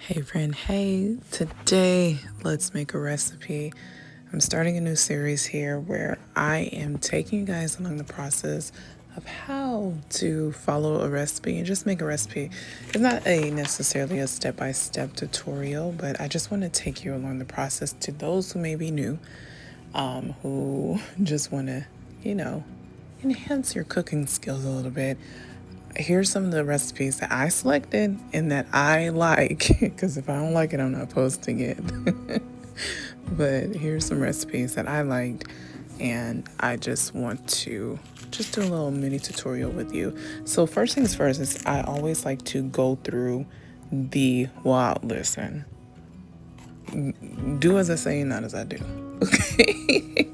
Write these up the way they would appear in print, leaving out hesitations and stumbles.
Hey friend, hey, today let's make a recipe. I'm starting a new series here where I am taking you guys along the process of how to follow a recipe and just make a recipe. It's not a necessarily a step-by-step tutorial, but I just want to take you along the process to those who may be new, who just want to, you know, enhance your cooking skills a little bit. Here's some of the recipes that I selected and that I like, because if I don't like it, I'm not posting it. But here's some recipes that I liked, and I just want to just do a little mini tutorial with you. So first things first is I always like to go through listen, do as I say, not as I do. Okay.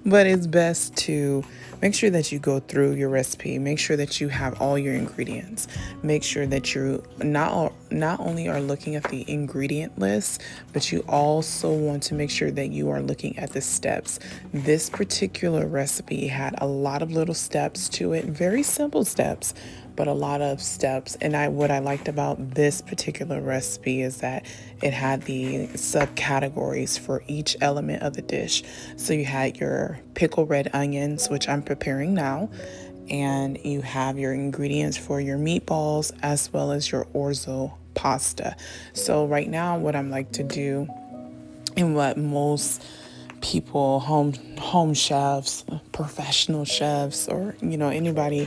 But it's best to make sure that you go through your recipe, make sure that you have all your ingredients, make sure that you not only are looking at the ingredient list, but you also want to make sure that you are looking at the steps. This particular recipe had a lot of little steps to it, very simple steps, but a lot of steps. And what I liked about this particular recipe is that it had the subcategories for each element of the dish. So you had your pickled red onions, which I'm preparing now, and you have your ingredients for your meatballs as well as your orzo pasta. So right now what I'm like to do, and what most people, home chefs, professional chefs, or anybody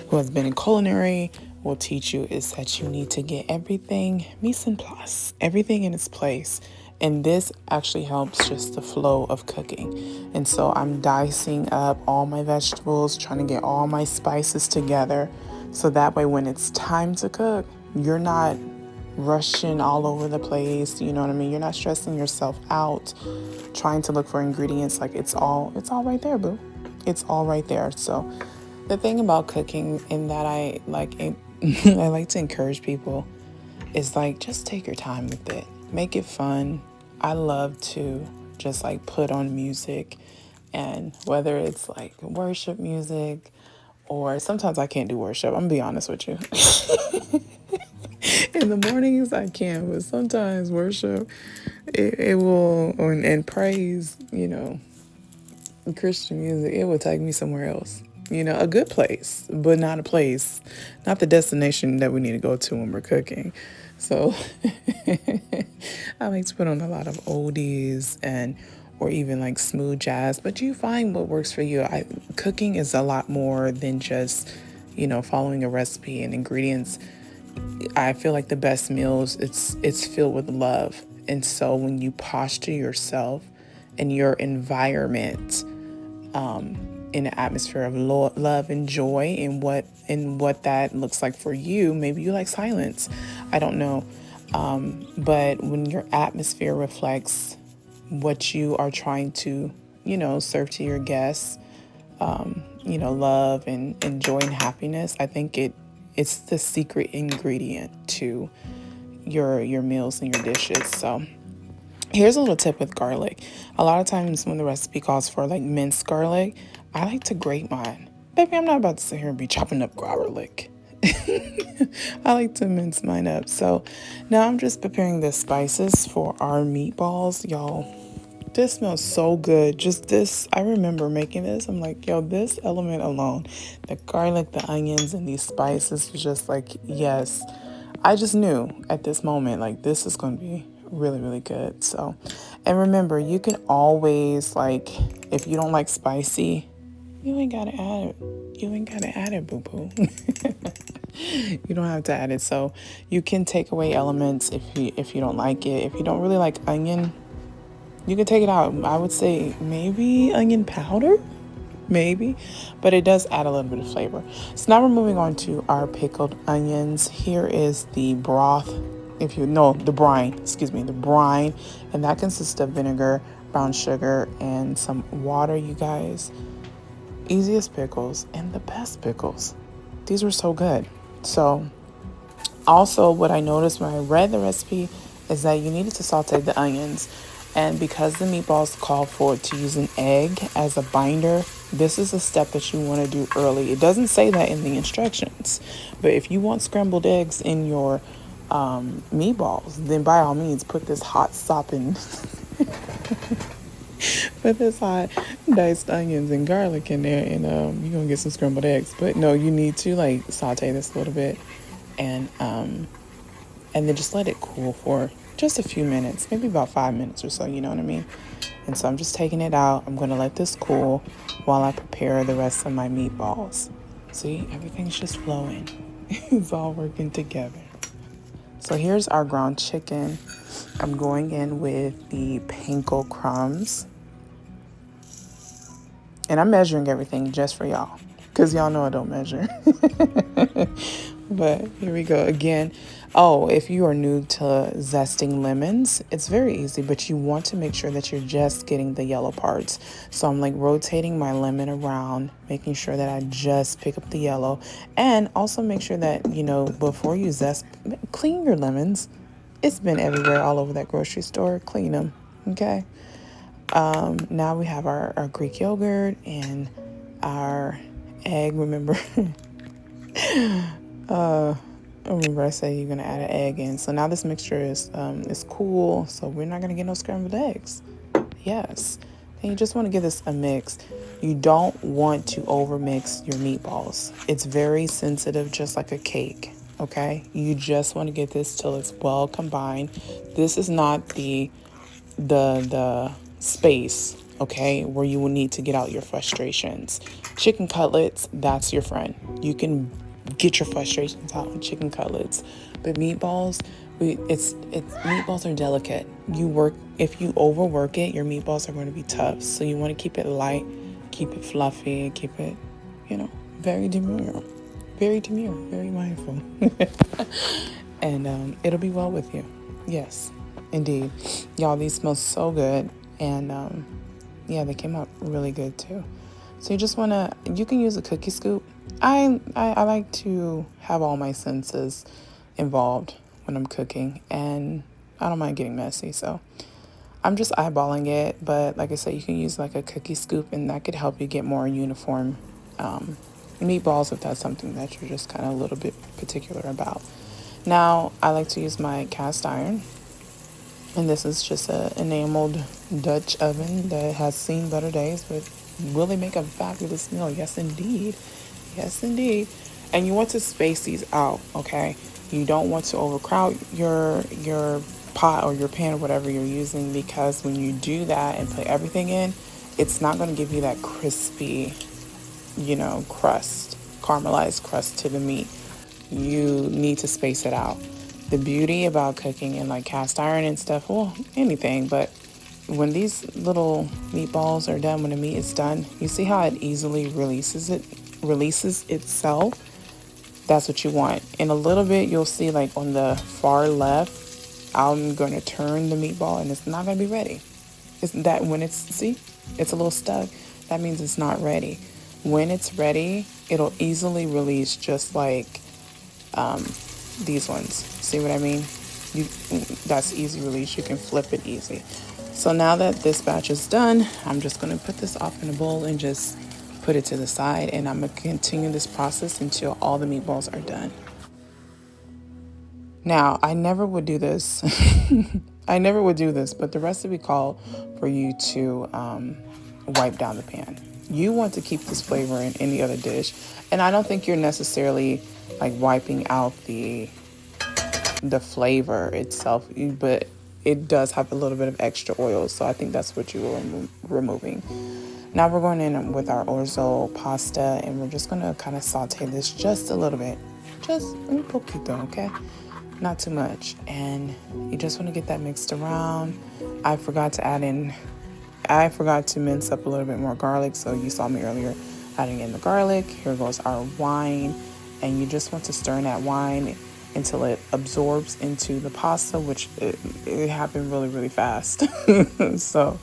who has been in culinary will teach you, is that you need to get everything mise en place, everything in its place. And this actually helps just the flow of cooking. And so I'm dicing up all my vegetables, trying to get all my spices together, so that way when it's time to cook, you're not rushing all over the place. You know what I mean? You're not stressing yourself out trying to look for ingredients. Like it's all right there, boo. It's all right there. So the thing about cooking, and that I like I like to encourage people, is like, just take your time with it. Make it fun. I love to just like put on music, and whether it's like worship music, or sometimes I can't do worship. I'm gonna be honest with you. In the mornings I can, but sometimes worship, it will, and praise, Christian music, it will take me somewhere else. A good place, but not a place, not the destination that we need to go to when we're cooking. So I like to put on a lot of oldies, or even like smooth jazz, but you find what works for you. Cooking is a lot more than just, following a recipe and ingredients. I feel like the best meals, it's filled with love. And so when you posture yourself and your environment in an atmosphere of love and joy, and what that looks like for you, maybe you like silence, I don't know, but when your atmosphere reflects what you are trying to serve to your guests, love and joy and happiness, I think it's the secret ingredient to your meals and your dishes. So here's a little tip with garlic. A lot of times when the recipe calls for like minced garlic, I like to grate mine. Baby, I'm not about to sit here and be chopping up garlic. I like to mince mine up. So now I'm just preparing the spices for our meatballs. Y'all, this smells so good. Just this, I remember making this. I'm like, yo, this element alone, the garlic, the onions, and these spices was just like, yes. I just knew at this moment, like, this is going to be really, really good. So, and remember, you can always, like, if you don't like spicy, you ain't got to add it. You ain't got to add it, boo-boo. You don't have to add it. So you can take away elements if you don't like it. If you don't really like onion, you can take it out. I would say maybe onion powder, maybe, but it does add a little bit of flavor. So now we're moving on to our pickled onions. Here is the broth, the brine, and that consists of vinegar, brown sugar, and some water, you guys. Easiest pickles and the best pickles. These were so good. So also what I noticed when I read the recipe is that you needed to saute the onions. And because the meatballs call for it to use an egg as a binder, this is a step that you want to do early. It doesn't say that in the instructions, but if you want scrambled eggs in your meatballs, then by all means put this hot sopping put this hot diced onions and garlic in there, and you're gonna get some scrambled eggs. But no, you need to like saute this a little bit, and then just let it cool for just a few minutes, maybe about 5 minutes or so, you know what I mean? And so I'm just taking it out. I'm gonna let this cool while I prepare the rest of my meatballs. See, everything's just flowing. It's all working together. So here's our ground chicken. I'm going in with the panko crumbs. And I'm measuring everything just for y'all, because y'all know I don't measure. But here we go again. Oh, if you are new to zesting lemons, it's very easy, but you want to make sure that you're just getting the yellow parts. So I'm like rotating my lemon around, making sure that I just pick up the yellow. And also make sure that, before you zest, clean your lemons. It's been everywhere, all over that grocery store. Clean them, okay? Now we have our Greek yogurt and our egg. Remember, I said you're gonna add an egg in. So now this mixture is cool. So we're not gonna get no scrambled eggs. Yes, and you just want to give this a mix. You don't want to overmix your meatballs. It's very sensitive, just like a cake. Okay, you just want to get this till it's well combined. This is not the space, okay, where you will need to get out your frustrations. Chicken cutlets, that's your friend. You can get your frustrations out on chicken cutlets. But meatballs, meatballs are delicate. If you overwork it, your meatballs are going to be tough. So you want to keep it light, keep it fluffy, keep it, very demure. Very demure, very mindful. And it'll be well with you. Yes, indeed. Y'all, these smell so good. And they came out really good too. So you can use a cookie scoop. I like to have all my senses involved when I'm cooking, and I don't mind getting messy. So I'm just eyeballing it. But like I said, you can use like a cookie scoop, and that could help you get more uniform meatballs if that's something that you're just kind of a little bit particular about. Now, I like to use my cast iron. And this is just an enameled Dutch oven that has seen better days, but will they make a fabulous meal? Yes, indeed. Yes, indeed. And you want to space these out, okay? You don't want to overcrowd your pot or your pan or whatever you're using, because when you do that and put everything in, it's not going to give you that crispy, crust, caramelized crust to the meat. You need to space it out. The beauty about cooking in like cast iron and stuff, well, anything, but when these little meatballs are done, when the meat is done, you see how it easily releases itself? That's what you want. In a little bit, you'll see like on the far left, I'm going to turn the meatball and it's not going to be ready. It's that when it's a little stuck, that means it's not ready. When it's ready, it'll easily release, just like these ones. See what I mean? That's easy release. You can flip it easy. So now that this batch is done, I'm just going to put this off in a bowl and just put it to the side. And I'm going to continue this process until all the meatballs are done. Now, I never would do this. But the recipe called for you to wipe down the pan. You want to keep this flavor in any other dish. And I don't think you're necessarily like wiping out the flavor itself, but it does have a little bit of extra oil, so I think that's what you were removing. Now we're going in with our orzo pasta, and we're just going to kind of saute this just a little bit, just un poquito, okay, not too much. And you just want to get that mixed around. I forgot to mince up a little bit more garlic, so you saw me earlier adding in the garlic. Here goes our wine. And you just want to stir in that wine until it absorbs into the pasta, which it happened really, really fast. So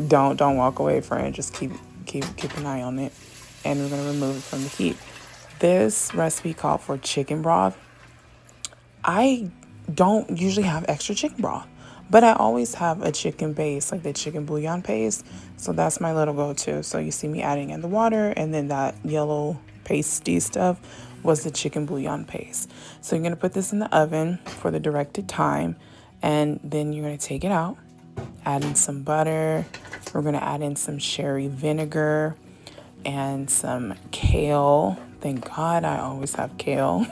don't walk away, friend. Just keep an eye on it. And we're going to remove it from the heat. This recipe called for chicken broth. I don't usually have extra chicken broth, but I always have a chicken base, like the chicken bouillon paste. So that's my little go-to. So you see me adding in the water and then that yellow pasty stuff was the chicken bouillon paste. So you're going to put this in the oven for the directed time, and then you're going to take it out, add in some butter. We're going to add in some sherry vinegar and some kale. Thank God I always have kale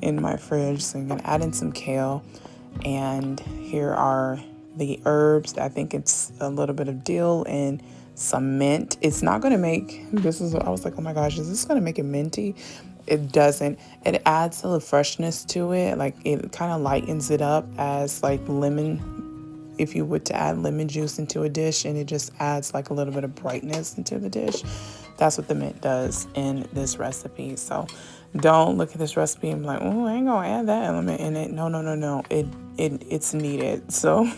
in my fridge. So I'm going to add in some kale. And here are the herbs. I think it's a little bit of dill and some mint. It's not going to make, I was like, oh my gosh, is this going to make it minty? It doesn't. It adds a little freshness to it. Like it kind of lightens it up as like lemon, if you would to add lemon juice into a dish, and it just adds like a little bit of brightness into the dish. That's what the mint does in this recipe. So don't look at this recipe and be like, oh, I ain't gonna add that element in it. No. It's needed. So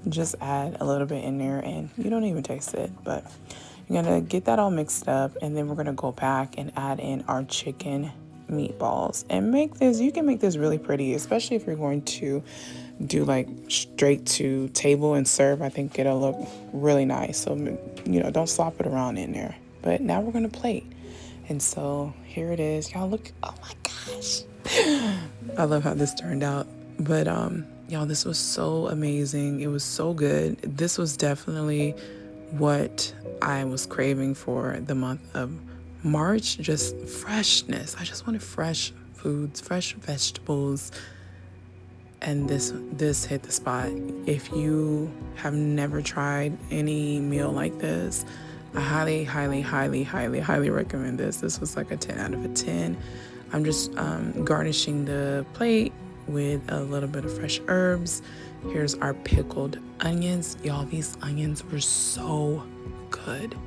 just add a little bit in there, and you don't even taste it. But you're gonna get that all mixed up, and then we're gonna go back and add in our chicken meatballs and make this. You can make this really pretty, especially if you're going to do like straight to table and serve. I think it'll look really nice. So, don't slop it around in there. But now we're gonna plate. And so here it is. Y'all look, oh my gosh. I love how this turned out. But y'all, this was so amazing. It was so good. This was definitely what I was craving for the month of March. Just freshness. I just wanted fresh foods, fresh vegetables. And this hit the spot. If you have never tried any meal like this, I highly, highly, highly, highly, highly recommend this. This was like a 10 out of a 10. I'm just garnishing the plate with a little bit of fresh herbs. Here's our pickled onions. Y'all, these onions were so good.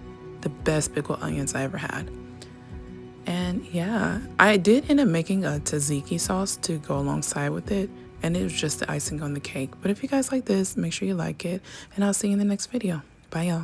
The best pickled onions I ever had. And yeah, I did end up making a tzatziki sauce to go alongside with it. And it was just the icing on the cake. But if you guys like this, make sure you like it. And I'll see you in the next video. Bye, y'all.